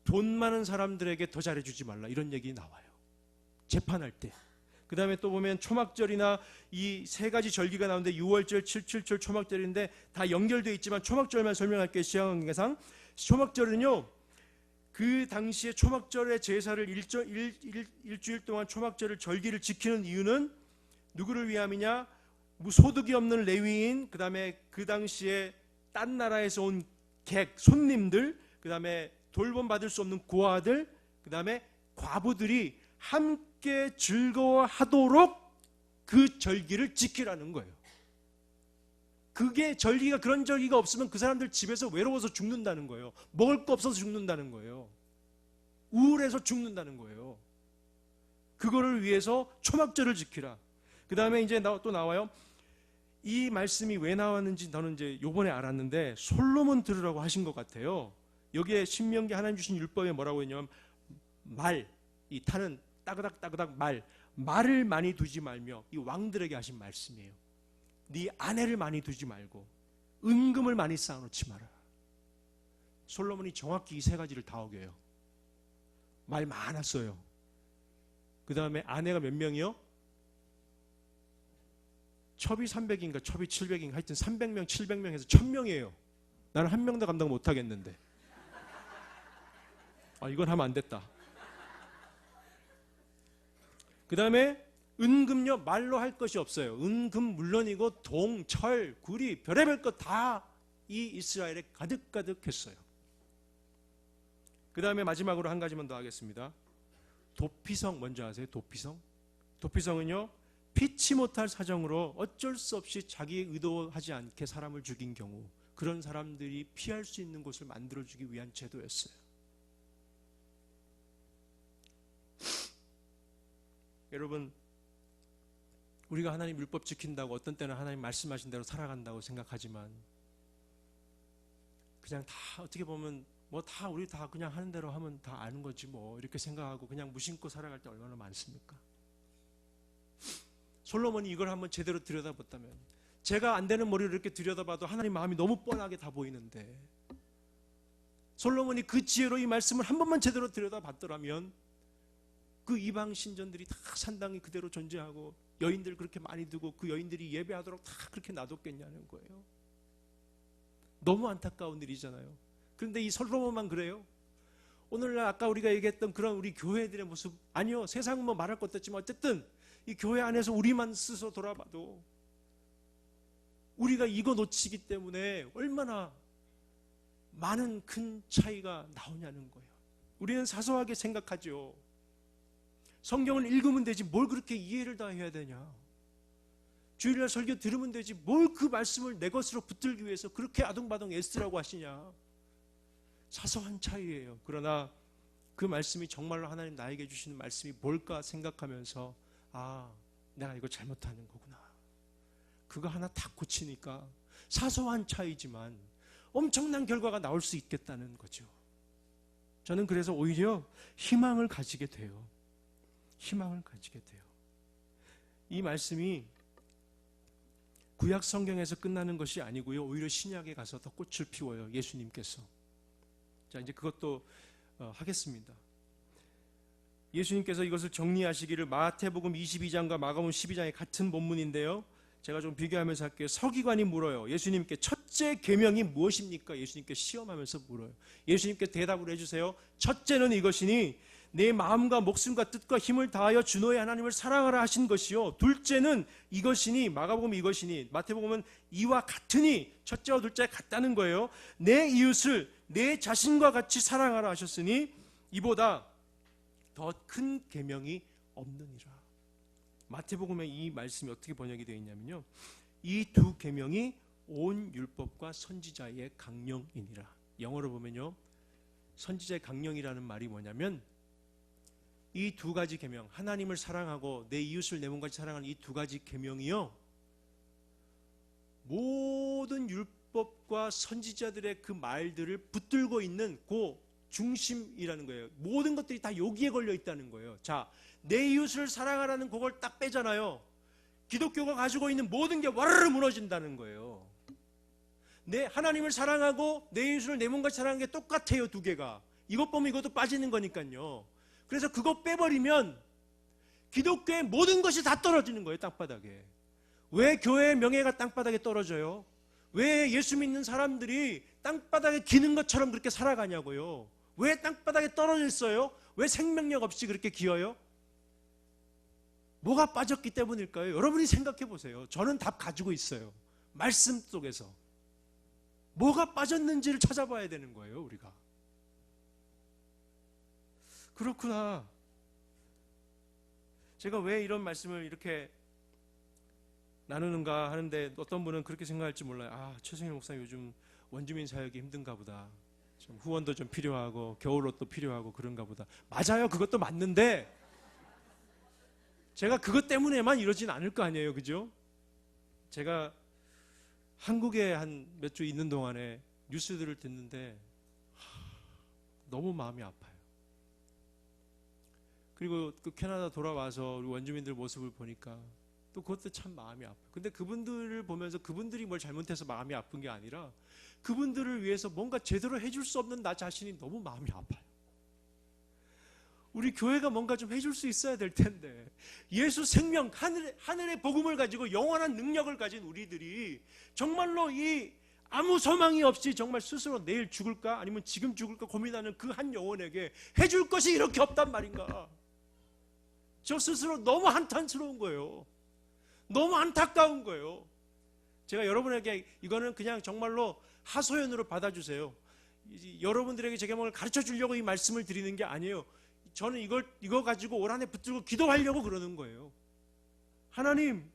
돈 많은 사람들에게 더 잘해주지 말라. 이런 얘기 나와요. 재판할 때. 그 다음에 또 보면 초막절이나 이 세 가지 절기가 나오는데 6월절, 7.7절 초막절인데 다 연결되어 있지만 초막절만 설명할게요. 시간관계상. 초막절은요, 그 당시에 초막절의 제사를 일주일 동안 초막절을 절기를 지키는 이유는 누구를 위함이냐? 소득이 없는 레위인, 그 다음에 그 당시에 딴 나라에서 온 객, 손님들, 그 다음에 돌봄 받을 수 없는 고아들, 그 다음에 과부들이 함께 즐거워하도록 그 절기를 지키라는 거예요. 그게 절기가, 그런 절기가 없으면 그 사람들 집에서 외로워서 죽는다는 거예요. 먹을 거 없어서 죽는다는 거예요. 우울해서 죽는다는 거예요. 그거를 위해서 초막절을 지키라. 그 다음에 이제 또 나와요. 이 말씀이 왜 나왔는지 저는 이제 요번에 알았는데 솔로몬 들으라고 하신 것 같아요. 여기에 신명기 하나님 주신 율법에 뭐라고 했냐면 말, 이 타는 따그닥따그닥 말을 많이 두지 말며, 이 왕들에게 하신 말씀이에요. 네 아내를 많이 두지 말고 은금을 많이 쌓아놓지 마라. 솔로몬이 정확히 이 세 가지를 다 어겨요. 말 많았어요. 그 다음에 아내가 몇 명이요? 첩이 300인가 첩이 700인가 하여튼 300명 700명 해서 1000명이에요 나는 한 명도 감당 못하겠는데, 이건 하면 안 됐다. 그 다음에 은금요, 말로 할 것이 없어요. 은금 물론이고 동, 철, 구리, 별의별 것 다 이 이스라엘에 가득가득했어요. 그 다음에 마지막으로 한 가지만 더 하겠습니다. 도피성 먼저 아세요? 도피성은요, 피치 못할 사정으로 어쩔 수 없이 자기 의도하지 않게 사람을 죽인 경우, 그런 사람들이 피할 수 있는 곳을 만들어주기 위한 제도였어요. 여러분, 우리가 하나님 율법 지킨다고 어떤 때는 하나님 말씀하신 대로 살아간다고 생각하지만 그냥 다 어떻게 보면 다 우리 다 그냥 하는 대로 하면 다 아는 거지 뭐, 이렇게 생각하고 그냥 무심코 살아갈 때 얼마나 많습니까? 솔로몬이 이걸 한번 제대로 들여다봤다면, 제가 안 되는 머리를 이렇게 들여다봐도 하나님 마음이 너무 뻔하게 다 보이는데, 솔로몬이 그 지혜로 이 말씀을 한 번만 제대로 들여다봤더라면 그 이방 신전들이 다 산당이 그대로 존재하고 여인들 그렇게 많이 두고 그 여인들이 예배하도록 다 그렇게 놔뒀겠냐는 거예요. 너무 안타까운 일이잖아요. 그런데 이 솔로몬만 그래요? 오늘날 아까 우리가 얘기했던 그런 우리 교회들의 모습, 아니요, 세상 뭐 말할 것도 없지만 어쨌든 이 교회 안에서 우리만 스스로 돌아봐도 우리가 이거 놓치기 때문에 얼마나 많은 큰 차이가 나오냐는 거예요. 우리는 사소하게 생각하죠. 성경을 읽으면 되지 뭘 그렇게 이해를 다 해야 되냐. 주일날 설교 들으면 되지 뭘 그 말씀을 내 것으로 붙들기 위해서 그렇게 아둥바둥 애쓰라고 하시냐. 사소한 차이예요. 그러나 그 말씀이 정말로 하나님 나에게 주시는 말씀이 뭘까 생각하면서, 내가 이거 잘못하는 거구나. 그거 하나 딱 고치니까 사소한 차이지만 엄청난 결과가 나올 수 있겠다는 거죠. 저는 그래서 오히려 희망을 가지게 돼요. 희망을 가지게 돼요. 이 말씀이 구약 성경에서 끝나는 것이 아니고요, 오히려 신약에 가서 더 꽃을 피워요. 예수님께서. 자, 이제 그것도 하겠습니다. 예수님께서 이것을 정리하시기를 마태복음 22장과 마가복음 12장의 같은 본문인데요, 제가 좀 비교하면서 할게요. 서기관이 물어요. 예수님께 첫째 계명이 무엇입니까? 예수님께 시험하면서 물어요. 예수님께 대답을 해주세요. 첫째는 이것이니 내 마음과 목숨과 뜻과 힘을 다하여 주 너의 하나님을 사랑하라 하신 것이요, 둘째는 이것이니, 마가복음 이것이니, 마태복음은 이와 같으니, 첫째와 둘째 같다는 거예요. 내 이웃을 내 자신과 같이 사랑하라 하셨으니 이보다 더 큰 계명이 없느니라. 마태복음에 이 말씀이 어떻게 번역이 되어 있냐면요, 이 두 계명이 온 율법과 선지자의 강령이니라. 영어로 보면요, 선지자의 강령이라는 말이 뭐냐면, 이 두 가지 계명, 하나님을 사랑하고 내 이웃을 내 몸같이 사랑하는 이 두 가지 계명이요, 모든 율법과 선지자들의 그 말들을 붙들고 있는 그 중심이라는 거예요. 모든 것들이 다 여기에 걸려 있다는 거예요. 자, 내 이웃을 사랑하라는 그걸 딱 빼잖아요. 기독교가 가지고 있는 모든 게 와르르 무너진다는 거예요. 내 하나님을 사랑하고 내 이웃을 내 몸같이 사랑하는 게 똑같아요. 두 개가. 이것 보면 이것도 빠지는 거니까요. 그래서 그거 빼버리면 기독교의 모든 것이 다 떨어지는 거예요. 땅바닥에. 왜 교회의 명예가 땅바닥에 떨어져요? 왜 예수 믿는 사람들이 땅바닥에 기는 것처럼 그렇게 살아가냐고요? 왜 땅바닥에 떨어져 있어요? 왜 생명력 없이 그렇게 기어요? 뭐가 빠졌기 때문일까요? 여러분이 생각해 보세요. 저는 답 가지고 있어요. 말씀 속에서. 뭐가 빠졌는지를 찾아봐야 되는 거예요, 우리가. 그렇구나. 제가 왜 이런 말씀을 이렇게 나누는가 하는데, 어떤 분은 그렇게 생각할지 몰라요. 아, 최승일 목사님 요즘 원주민 사역이 힘든가 보다. 좀 후원도 좀 필요하고 겨울옷도 필요하고 그런가 보다. 맞아요. 그것도 맞는데 제가 그것 때문에만 이러진 않을 거 아니에요. 그죠? 제가 한국에 한 몇 주 있는 동안에 뉴스들을 듣는데 너무 마음이 아파요. 그리고 그 캐나다 돌아와서 우리 원주민들 모습을 보니까 또 그것도 참 마음이 아파요. 근데 그분들을 보면서 그분들이 뭘 잘못해서 마음이 아픈 게 아니라 그분들을 위해서 뭔가 제대로 해줄 수 없는 나 자신이 너무 마음이 아파요. 우리 교회가 뭔가 좀 해줄 수 있어야 될 텐데, 예수 생명, 하늘의 복음을 가지고 영원한 능력을 가진 우리들이 정말로 이 아무 소망이 없이 정말 스스로 내일 죽을까 아니면 지금 죽을까 고민하는 그 한 영혼에게 해줄 것이 이렇게 없단 말인가. 저 스스로 너무 한탄스러운 거예요. 너무 안타까운 거예요. 제가 여러분에게 이거는 그냥 정말로 하소연으로 받아주세요. 여러분들에게 제가 뭘 가르쳐 주려고 이 말씀을 드리는 게 아니에요. 저는 이거 가지고 올 한해 붙들고 기도하려고 그러는 거예요. 하나님,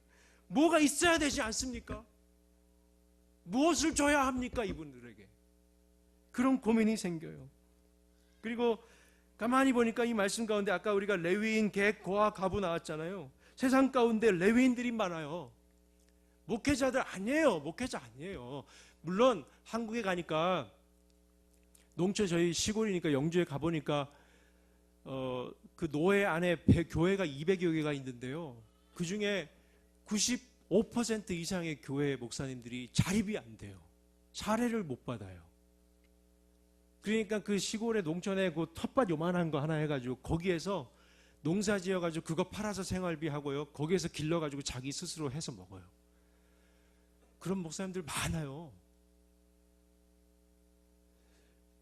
뭐가 있어야 되지 않습니까? 무엇을 줘야 합니까? 이분들에게. 그런 고민이 생겨요. 그리고 가만히 보니까 이 말씀 가운데 아까 우리가 레위인, 객, 고아, 가부 나왔잖아요. 세상 가운데 레위인들이 많아요. 목회자들 아니에요. 목회자 아니에요. 물론 한국에 가니까, 농촌 저희 시골이니까 영주에 가보니까 그 노예 안에 교회가 200여 개가 있는데요. 그 중에 95% 이상의 교회 목사님들이 자립이 안 돼요. 사례를 못 받아요. 그러니까 그 시골의 농촌에 그 텃밭 요만한 거 하나 해가지고 거기에서 농사 지어가지고 그거 팔아서 생활비 하고요. 거기에서 길러가지고 자기 스스로 해서 먹어요. 그런 목사님들 많아요.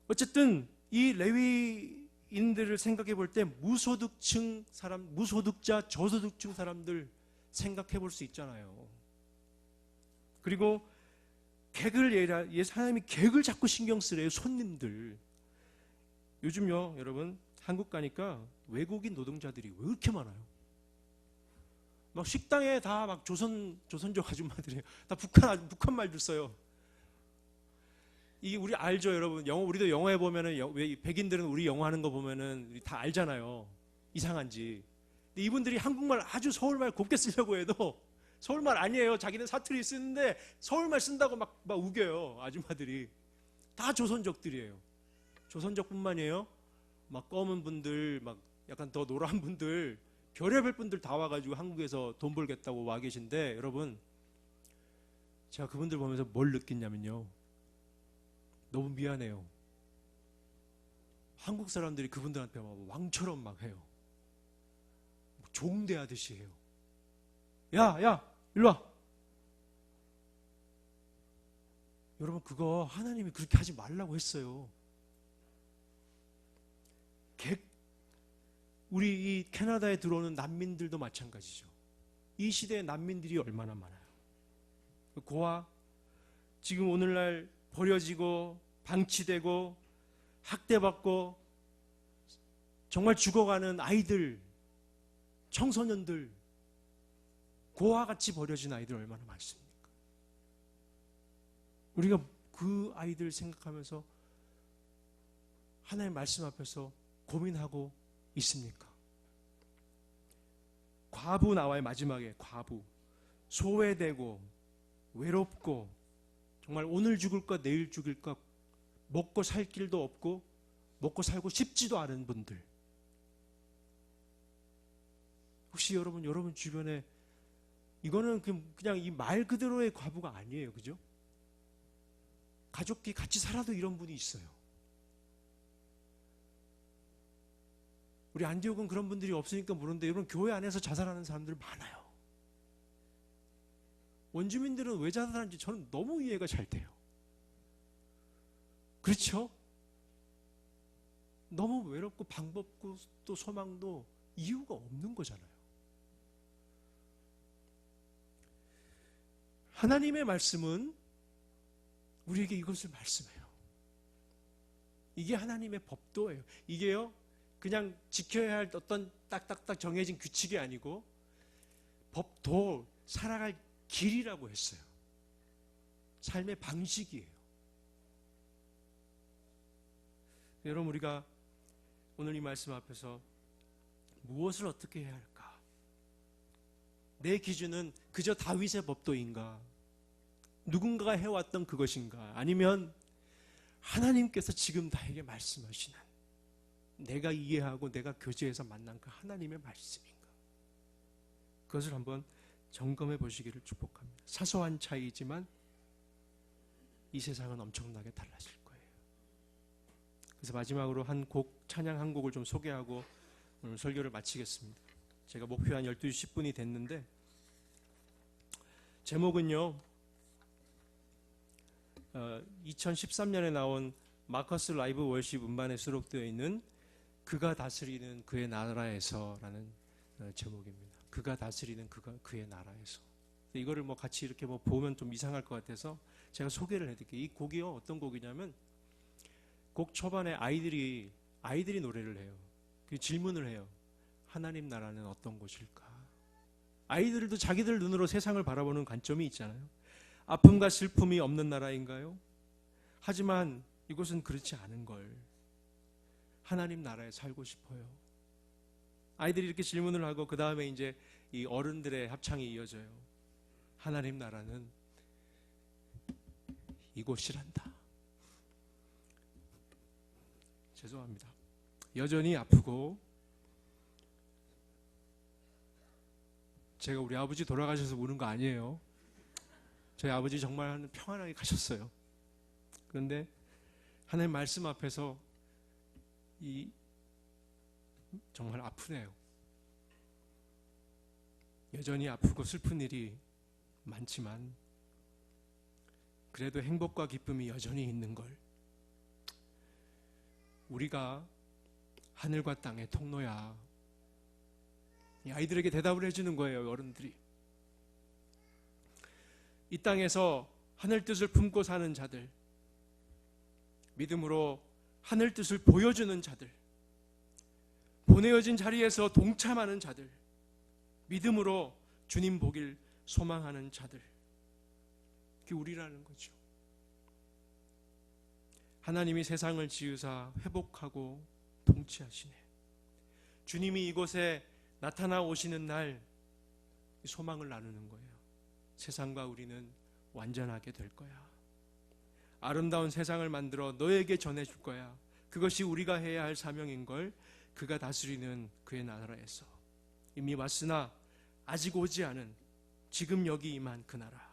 어쨌든 이 레위인들을 생각해 볼 때 무소득층 사람, 무소득자, 저소득층 사람들 생각해 볼 수 있잖아요. 그리고 하나님이 객을 자꾸 신경 쓰래요. 손님들. 요즘요, 여러분, 한국 가니까 외국인 노동자들이 왜 이렇게 많아요? 막 식당에 다 막 조선족 아줌마들이에요. 다 북한 말들 써요. 이게 우리 알죠, 여러분? 우리도 영화에 보면은, 왜 백인들은 우리 영화 하는 거 보면은 다 알잖아요. 이상한지. 근데 이분들이 한국말 아주 서울말 곱게 쓰려고 해도 서울말 아니에요. 자기는 사투리 쓰는데 서울말 쓴다고 막 우겨요. 아줌마들이. 다 조선족들이에요. 조선족뿐만이에요. 막 검은 분들, 막 약간 더 노란 분들, 별의별 분들 다 와가지고 한국에서 돈 벌겠다고 와 계신데, 여러분, 제가 그분들 보면서 뭘 느꼈냐면요, 너무 미안해요. 한국 사람들이 그분들한테 막 왕처럼 막 해요. 종대하듯이 해요. 야, 일로 와. 여러분, 그거 하나님이 그렇게 하지 말라고 했어요. 우리 이 캐나다에 들어오는 난민들도 마찬가지죠. 이 시대에 난민들이 얼마나 많아요. 고아, 지금 오늘날 버려지고 방치되고 학대받고 정말 죽어가는 아이들, 청소년들, 고와 같이 버려진 아이들 얼마나 많습니까? 우리가 그 아이들 생각하면서 하나님의 말씀 앞에서 고민하고 있습니까? 과부 나와요. 마지막에 과부. 소외되고 외롭고 정말 오늘 죽을 것 내일 죽을 것 먹고 살 길도 없고 먹고 살고 싶지도 않은 분들. 혹시 여러분 주변에 이거는 그냥 이 말 그대로의 과부가 아니에요. 그죠? 가족끼리 같이 살아도 이런 분이 있어요. 우리 안디옥은 그런 분들이 없으니까 모르는데 여러분 교회 안에서 자살하는 사람들 많아요. 원주민들은 왜 자살하는지 저는 너무 이해가 잘 돼요. 그렇죠? 너무 외롭고 방법고 또 소망도 이유가 없는 거잖아요. 하나님의 말씀은 우리에게 이것을 말씀해요. 이게 하나님의 법도예요. 이게요, 그냥 지켜야 할 어떤 딱딱딱 정해진 규칙이 아니고 법도, 살아갈 길이라고 했어요. 삶의 방식이에요. 여러분, 우리가 오늘 이 말씀 앞에서 무엇을 어떻게 해야 할까? 내 기준은 그저 다윗의 법도인가? 누군가가 해왔던 그것인가? 아니면 하나님께서 지금 나에게 말씀하시는, 내가 이해하고 내가 교제해서 만난 그 하나님의 말씀인가? 그것을 한번 점검해 보시기를 축복합니다. 사소한 차이지만 이 세상은 엄청나게 달라질 거예요. 그래서 마지막으로 찬양 한 곡을 좀 소개하고 오늘 설교를 마치겠습니다. 제가 목표한 12시 10분이 됐는데, 제목은요, 2013년에 나온 마커스 라이브 월십 음반에 수록되어 있는 그가 다스리는 그의 나라에서라는 제목입니다. 그가 다스리는 그의 나라에서. 이거를 같이 이렇게 보면 좀 이상할 것 같아서 제가 소개를 해드릴게요. 이 곡이요, 어떤 곡이냐면, 곡 초반에 아이들이 노래를 해요. 그 질문을 해요. 하나님 나라는 어떤 곳일까? 아이들도 자기들 눈으로 세상을 바라보는 관점이 있잖아요. 아픔과 슬픔이 없는 나라인가요? 하지만 이곳은 그렇지 않은 걸. 하나님 나라에 살고 싶어요. 아이들이 이렇게 질문을 하고 그 다음에 이제 이 어른들의 합창이 이어져요. 하나님 나라는 이곳이란다. 죄송합니다. 여전히 아프고, 제가 우리 아버지 돌아가셔서 우는 거 아니에요. 저희 아버지 정말 평안하게 가셨어요. 그런데 하나님 말씀 앞에서 정말 아프네요. 여전히 아프고 슬픈 일이 많지만 그래도 행복과 기쁨이 여전히 있는 걸. 우리가 하늘과 땅의 통로야. 이 아이들에게 대답을 해주는 거예요, 어른들이. 이 땅에서 하늘 뜻을 품고 사는 자들, 믿음으로 하늘 뜻을 보여주는 자들, 보내어진 자리에서 동참하는 자들, 믿음으로 주님 보길 소망하는 자들, 그게 우리라는 거죠. 하나님이 세상을 지으사 회복하고 통치하시네. 주님이 이곳에 나타나 오시는 날 소망을 나누는 거예요. 세상과 우리는 완전하게 될 거야. 아름다운 세상을 만들어 너에게 전해줄 거야. 그것이 우리가 해야 할 사명인 걸. 그가 다스리는 그의 나라에서. 이미 왔으나 아직 오지 않은, 지금 여기 임한 그 나라,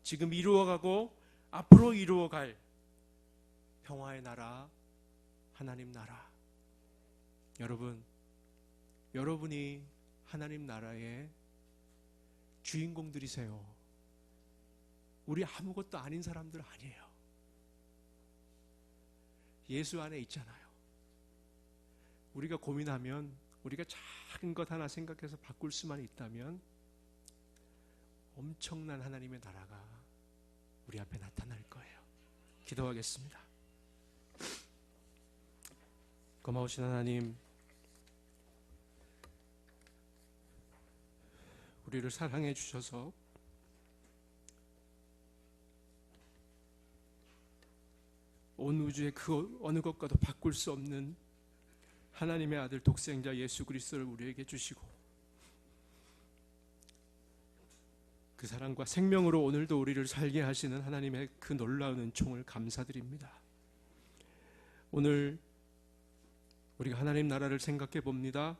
지금 이루어가고 앞으로 이루어갈 평화의 나라, 하나님 나라. 여러분이 하나님 나라의 주인공들이세요. 우리 아무것도 아닌 사람들 아니에요. 예수 안에 있잖아요. 우리가 고민하면, 우리가 작은 것 하나 생각해서 바꿀 수만 있다면 엄청난 하나님의 나라가 우리 앞에 나타날 거예요. 기도하겠습니다. 고마우신 하나님, 우리를 사랑해 주셔서 온 우주의 그 어느 것과도 바꿀 수 없는 하나님의 아들 독생자 예수 그리스도를 우리에게 주시고 그 사랑과 생명으로 오늘도 우리를 살게 하시는 하나님의 그 놀라운 은총을 감사드립니다. 오늘 우리가 하나님 나라를 생각해 봅니다.